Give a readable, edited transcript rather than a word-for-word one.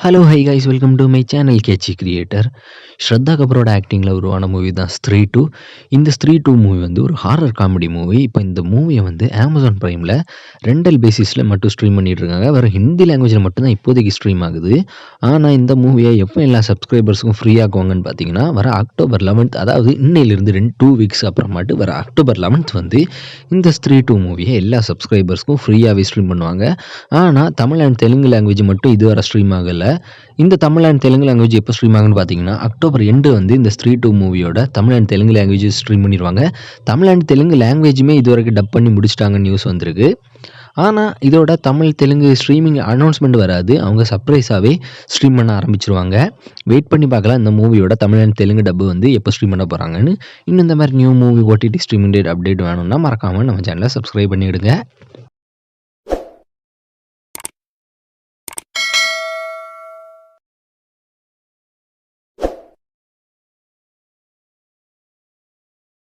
Hello hi guys welcome to my channel Catchy Creator. Shraddha கபூரோட ஆக்டிங்கில் உருவான மூவி தான் ஸ்த்ரீ டூ. இந்த ஸ்த்ரீ டூ மூவி வந்து ஒரு ஹாரர் காமெடி மூவி. இப்போ இந்த மூவியை வந்து அமேசான் ப்ரைமில் ரெண்டல் பேசிஸில் மட்டும் ஸ்ட்ரீம் பண்ணிட்டு இருக்காங்க. வேறு ஹிந்தி லாங்குவேஜில் மட்டும்தான் இப்போதைக்கு ஸ்ட்ரீம் ஆகுது. ஆனால் இந்த மூவியை எப்போ எல்லா சப்ஸ்கிரைபர்ஸுக்கும் ஃப்ரீ ஆக்குவாங்கன்னு பார்த்தீங்கன்னா வர அக்டோபர் 11th, அதாவது இன்னையிலிருந்து 2 வீக்ஸ் அப்புறமாட்டு வர அக்டோபர் 11th வந்து இந்த ஸ்த்ரீ டூ மூவியை எல்லா சப்ஸ்கிரைபர்ஸ்க்கும் ஃப்ரீயாகவே ஸ்ட்ரீம் பண்ணுவாங்க. ஆனால் தமிழ் அண்ட் தெலுங்கு லாங்குவேஜ் மட்டும் இதுவரை ஸ்ட்ரீம் ஆகலை. இந்த தமிழ் அண்ட் தெலுங்கு லாங்குவேஜ் எப்போ ஸ்ட்ரீம் ஆகுன்னு பார்த்தீங்கன்னா அக்டோபர் எண்டு வந்து இந்த ஸ்த்ரீ டூ மூவியோட Tamil and Telugu language stream பண்ணிடுவாங்க. தமிழ் அண்ட் தெலுங்கு லாங்குவேஜுமே இதுவரைக்கும் டப் பண்ணி முடிச்சிட்டாங்க நியூஸ் வந்திருக்கு. ஆனால் இதோட தமிழ் தெலுங்கு ஸ்ட்ரீமிங் அனௌன்ஸ்மெண்ட் வராது. அவங்க சர்ப்ரைஸாகவே ஸ்ட்ரீம் பண்ண ஆரம்பிச்சிருவாங்க. வெயிட் பண்ணி பார்க்கலாம் இந்த மூவியோட தமிழ் அண்ட் தெலுங்கு டப்பு வந்து எப்போ ஸ்ட்ரீம் பண்ண போகிறாங்கன்னு. இன்னும் இந்த மாதிரி new movie OTT streaming date update வேணும்னா மறக்காமல் நம்ம சேனலை சப்ஸ்கிரைப் பண்ணிவிடுங்க.